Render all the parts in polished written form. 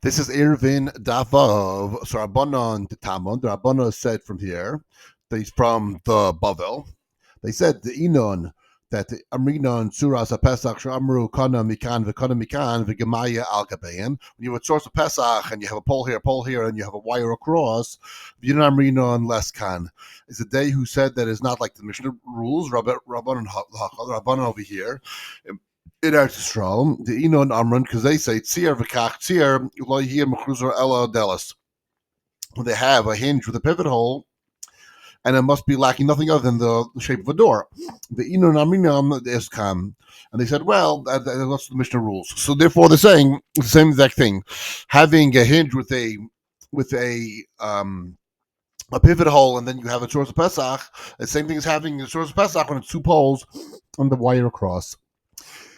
This is Eiruvin Davav. So Rabbanon the Talmud. The Rabbanon said from here, he's from the Bavel. They said the Inon that the Amrinon Suras Pesach Shamru Kana Mikan Vikana Mikan Vigamaya Al Gabayan. When you have a source of Pesach and you have a pole here, and you have a wire across, Vinan Amrinon less Kan. Is a day who said that is not like the Mishnah rules, Rabbanon over here. In Eretz Yisrael, the Inon Amran, because they say Tzir v'kach Tzir loyhir mechruzer ela delas. They have a hinge with a pivot hole, and it must be lacking nothing other than the shape of a door. The Inon Amrinam is kam, and they said, well, that's the Mishnah rules. So therefore, they're saying the same exact thing, having a hinge with a pivot hole, and then you have a source of Pesach. The same thing as having a source of Pesach when it's two poles on the wire across.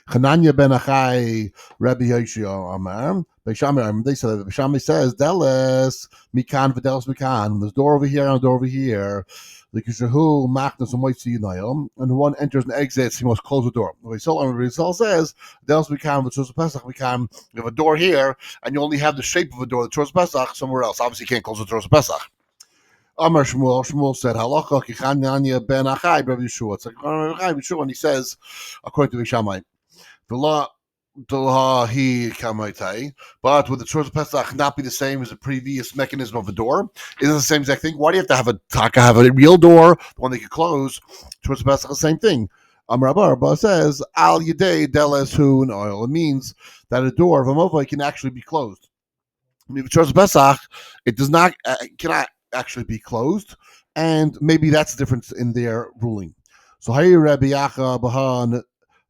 Chananya ben Achai Rabbi Yoshua Amar Beishami. They said Beishami says Deles Mikan v'Deles Mikan. There's a door over here and a door over here. The Kishahu Machnas Umoitzi Yinayim, and one enters and exits. He must close the door. Rizal says Deles Mikan v'Tzos Pesach Mikan. You have a door here, and you only have the shape of a door. The Tzos Pesach somewhere else. Obviously, you can't close the Tzos Pesach. Amar Shmuel said Halacha Kichananya ben Achai Rabbi Yeshua. It's like Rabbi Yeshua, and he says, according to Beishami. The law he kamaitai, but would the Tzor Pesach not be the same as the previous mechanism of a door? Is it the same exact thing? Why do you have to have a real door, the one they could close? Tzor Pesach the same thing. Rabba says al yedei deles hu in oil. It means that a door of a movai can actually be closed. I mean, Tzor Pesach it does not cannot actually be closed, and maybe that's the difference in their ruling. So here Rabbi Yacha Bahan.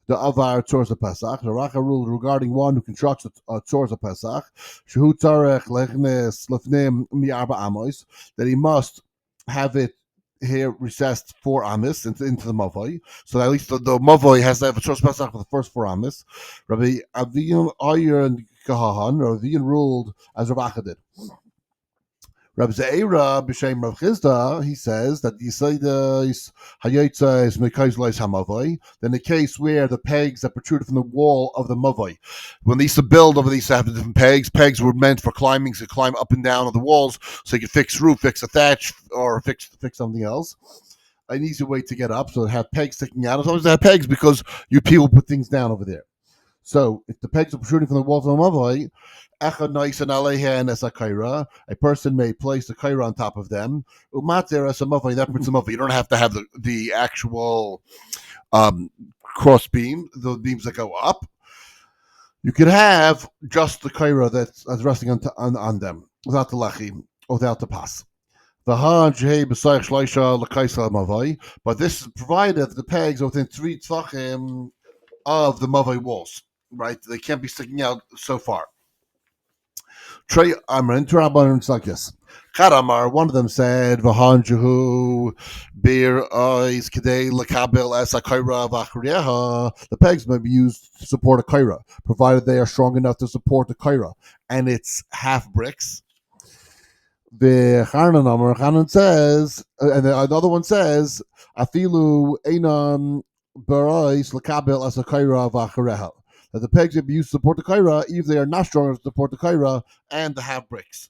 The Avar Tzorz of Pesach. The Racha ruled regarding one who constructs a Tzorz of Pesach, Shehu Tzarech Lechnes Lefnim Mi-Arba Amos, that he must have it here recessed 4 Amos into the Mavoi. So at least the Mavoi has to have a Tzorz Pesach for the first 4 Amos. Rabbi Aviyan Ayer and Kahahan, Rabbi Aviyan ruled as Rav did. Rabbi Zeira b'shem Rav Chizda, he says that the Yisaidas Hayotza is Mekayz Lois Hamavoi. Then the case where the pegs that protruded from the wall of the Mavoi, when they used to build over, they used to have the different pegs. Pegs were meant for climbing, so you climb up and down on the walls, so you could fix roof, fix a thatch, or fix something else. An easy way to get up, so it have pegs sticking out. As long as they have pegs, because you people put things down over there. So if the pegs are protruding from the walls of the Mavoi, a person may place the kaira on top of them. That puts them over. You don't have to have the actual cross beam, the beams that go up. You could have just the kaira that's resting on them, without the lechi, without the pas. But this is provided that the pegs are within 3 tvachim of the mavai walls. Right? They can't be sticking out so far. Trey Amrin, two Rabbanim like this. Charamar, one of them said, "V'hanjuhu bir is kedei lekabel es akaira v'achriyeha." The pegs may be used to support a kaira, provided they are strong enough to support the kaira, and it's half bricks. The Chanan says, and the other one says, "Afilu einam berais lekabel es akaira v'achriyeha." That the pegs may be used to support the kaira, even if they are not strong enough to support the kaira and the half bricks.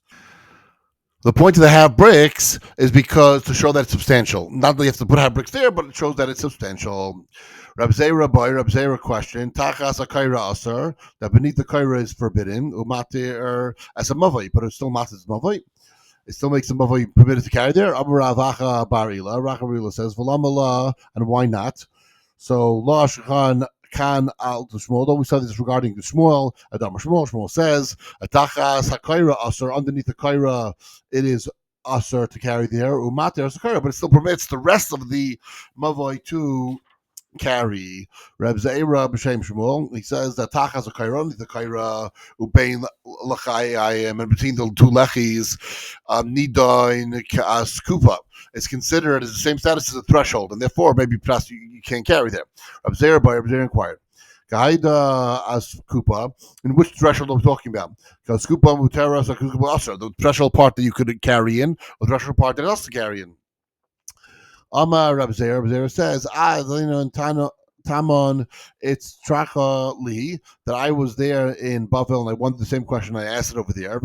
The point of the half bricks is because to show that it's substantial. Not that you have to put half bricks there, but it shows that it's substantial. Rab Zera question, Tachas a kaira asar, that beneath the kaira is forbidden, umatir as a mavai, but it still matters mavai. It still makes the mavai permitted to carry there. Abu Ravacha Barila, Racha says, V'lamala, and why not? So, La Shachan Kan al Shmuel. Though we saw this regarding the Shmuel, Adam Shmuel says, "Atachas hakaira asur." Underneath the kaira, it is asur to carry there. Umater hakaira, but it still permits the rest of the mavoi to carry. Reb Zeira b'shem Shmuel. He says that tachas hakaira, underneath the kaira, ubein lechayim, and between the two lechis, nidain as kupa. It's considered as the same status as a threshold, and therefore maybe perhaps you can't carry there. Reb Zeira inquired, "Gaida as kupa, in which threshold are we talking about? Because kupa muteras or kupa asher, the threshold part that you could carry in, or the threshold part that else to carry in." Amar Reb Zeira says, Tamon, it's Tracha Li that I was there in Bavel and I wondered the same question. I asked it over there.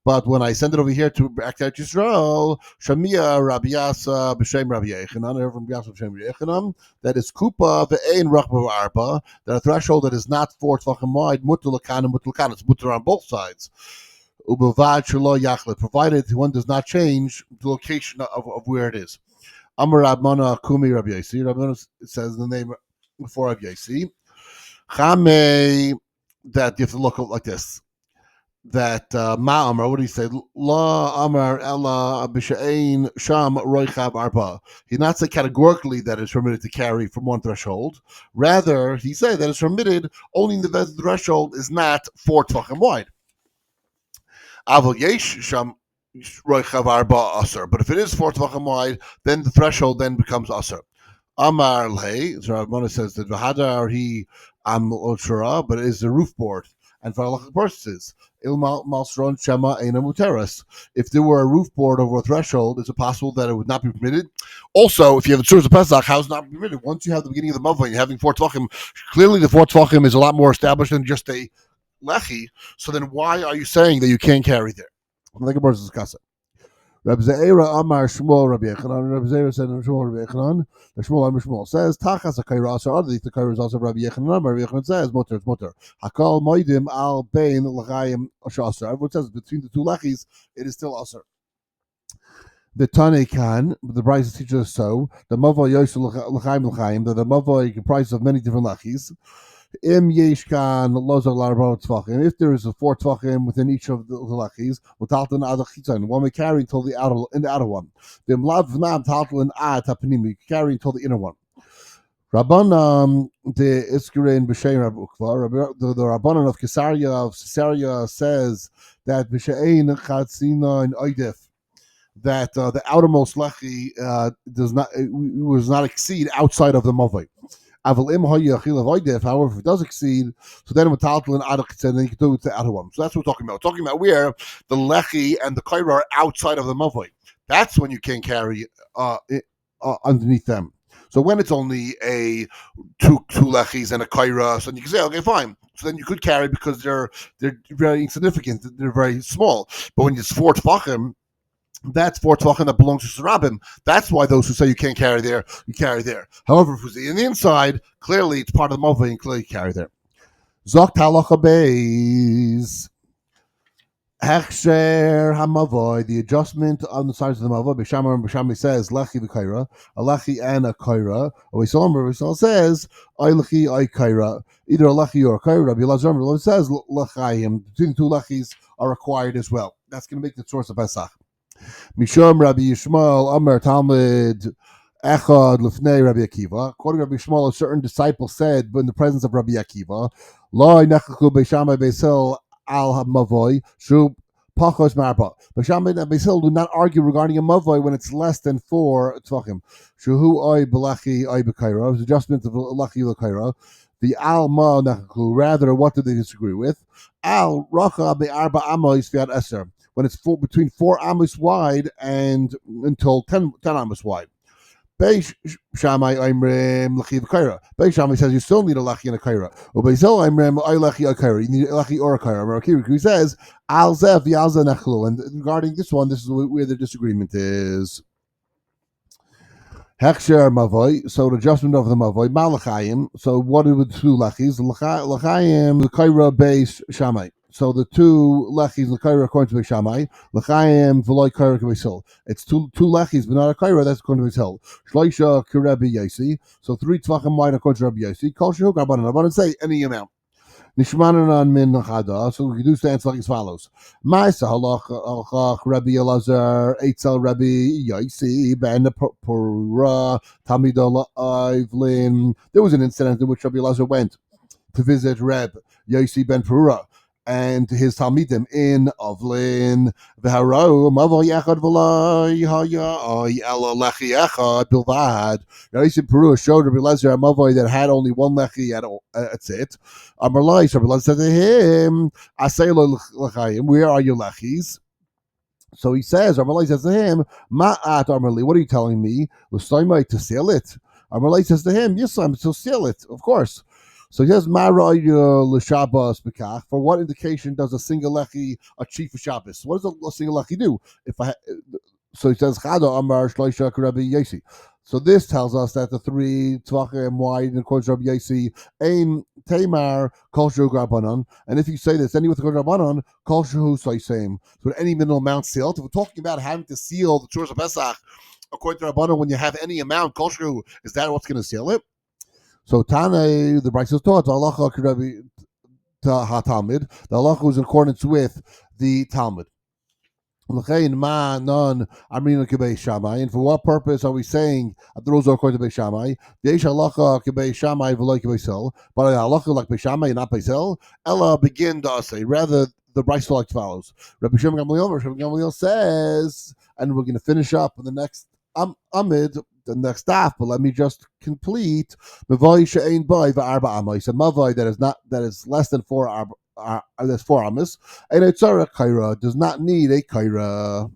But when I sent it over here to back to Yisrael, Shamia Rabbi Yasa b'Shem Rabbi Yechanan, I heard from Yasa b'Shem Rabbi Yechanan, that is Kupa ve'ein Rachba Arba, that a threshold that is not 4 tvachim wide, mutter lakan and mutter lakan. It's mutter on both sides. Ubavad shelo yachlet, provided one does not change the location of where it is. Amar Rabmana Kumi Rabbi Yasi. Rabmana says the name before Rabbi Yasi. Chame, that you have to look like this. That Ma'amar, what do you say? La Amar Ella B'She'ein Sham Roichav Arba. He not say categorically that it's permitted to carry from one threshold. Rather, he said that it's permitted only in the threshold is not 4 tvachim wide. Aval Yesh Sham Roichav Arba Aser. But if it is 4 tvachim wide, then the threshold then becomes Aser. Amar Lei, so Rabbanah says that V'hadar he am Oshara, but it is the roof board. And for halachic purposes, ilmal malsron shema eina muteris. If there were a roof board over a threshold, is it possible that it would not be permitted? Also, if you have a tzur of Pesach, how is it not permitted? Once you have the beginning of the mavah and you're having 4 tvachim, clearly the 4 tvachim is a lot more established than just a lechi. So then why are you saying that you can't carry there? Halachic purposes discuss it. Rabbi Zeira Amar Shmuel Rabbi Yechanan. Rabbi Zeira said Shmuel Rabbi Yechanan. The Shmuel Amar Shmuel says Tachas a kaira so underneath the kaira is also Rabbi Yechanan. Rabbi Yechanan says mutter it's mutter. Hakol moedim al bein l'chayim asher. Everyone says between the two lechis it is still aser. The Tane can, the Bryce teaches us so. The mavoi yosel l'chayim that the mavoi comprises of many different lechis. Im yeshkan lozar larba tvachim. If there is a 4 tvachim within each of the lechis, talton ad chitzon, one may carry until the outer one. Vim lav v'nam talton ad tapanim, you carry until the inner one. Rabbanan the Iskarin b'shem Rab Ukva, the Rabbanan of Caesarea says that b'shein chatzina in oidif, that the outermost lechi was not exceed outside of the mavoi. However, if it does exceed, so then then you can do it to the outer one. So that's what we're talking about. We're talking about where the lechi and the kaira are outside of the mavoi. That's when you can carry underneath them. So when it's only a two lechis and a kaira, so then you can say, okay, fine. So then you could carry because they're very insignificant. They're very small. But when it's 4 tvachim, that's 4 tvachim that belongs to Sarabim. That's why those who say you can't carry there, you carry there. However, if it's in the inside, clearly it's part of the mavoi and clearly you carry there. Zokt halacha beis. Hechsher hamavoi, the adjustment on the sides of the mavoi. B'Shamai says lechi v'kaira, a lechi and a kaira. Rabbi says ay lechi ay kaira, either a lechi or a kaira. Rabbi Elazar says lechayim. Between the two lechis are required as well. That's going to make the source of Pesach. Mishum Rabbi Yishmael Amar Talmud Echad Lefnei Rabbi Akiva. According to Rabbi Yishmael, a certain disciple said, but in the presence of Rabbi Akiva, Lo Nechachu Beishamai Beisil Al Mavoi Shu Pachos Marba. Beishamai and Beisil do not argue regarding a mavoi when it's less than 4 tvachim. Shuhu Oy Belachi Oy Bekaira. It was adjustment of Lachi Lekaira. The Al Ma Nechachu. Rather, what did they disagree with? Al Racha Be'arba Amos Fiat Eser. When it's between 4 amos wide and until 10 amos wide. Beish Shammai Imrim Lachi V'Kaira. Beish Shammai says you still need a Lachi and a Kaira. Ubeizel Imrim I Lachi a Kaira. You need a Lachi or a Kaira. He says Al Zev Yalza Nechlu. And regarding this one, this is where the disagreement is. Hechsher Mavoi, so the adjustment of the Mavoi, Malachayim. So what are the 2 Lachis? Lachayim, the Kaira Beish Shammai. So the 2 lechis, the kaira according to Beishamai, lechayim v'loy kaira k'beisil. It's two lechis, but not a kaira. That's according to Beisil. Shloisha k'Rebbe Yasi. So 3 tvachim wide according to Rabbi Yasi. Kol shehuk rabbanan. Rabbanan say any amount. Nishmanan min chada. So we do stand like as follows. Ma'isa halach Rabbi Elazar Eitzel Rabbi Yasi ben Pura Tamidol Ivlin. There was an incident in which Rabbi Elazar went to visit Reb Yasi ben Pura and his Talmidim in Avlin. V'harau mavoi echad v'loi haya oy ela lechi echad bilvad. Yosef Peru showed Rabbi Elazar a mavoi that had only 1 lechi that's it. Amarlai, so Rabbi Elazar said to him, Asay lo lechayim, where are your lechis? So he says, Rabbi Elazar says to him, Ma'at Amarli, what are you telling me? L'stoimai to seal it? Amalei says to him, yes, I'm still steal it, of course. So he says, Ma'ra'yu l'Shabbos b'kach. For what indication does a single lechi achieve for Shabbos? What does a single lechi do? So he says, Chada Amar Shloisha Rabbi Yesi. So this tells us that the three tvachim wide in accordance to Rabbi Yesi, Ein Tamar Kosher Grabanon. And if you say this, any with the Grabanon, Kosher Hu same. So any minimal amount sealed. If we're talking about having to seal the chores of Pesach, according to Rabbanon, when you have any amount, Kosher Hu, is that what's going to seal it? So Tane, the Bryce is taught, Halacha Rabbi HaTalmud. The Halacha is in accordance with the Talmud. And for what purpose are we saying that the rules are according to Beis Shammai? But halacha like Beis Shammai, not Beis Hillel. Ella begin to say. Rather, the Brisa like follows. Rabbi Shimon Gamliel says, and we're going to finish up in the next amid, the next daf. But let me just complete. Mavai she'ein bai va'arba amai. So mavai that is less than four. There's 4 amas, and a tzara kaira does not need a kaira.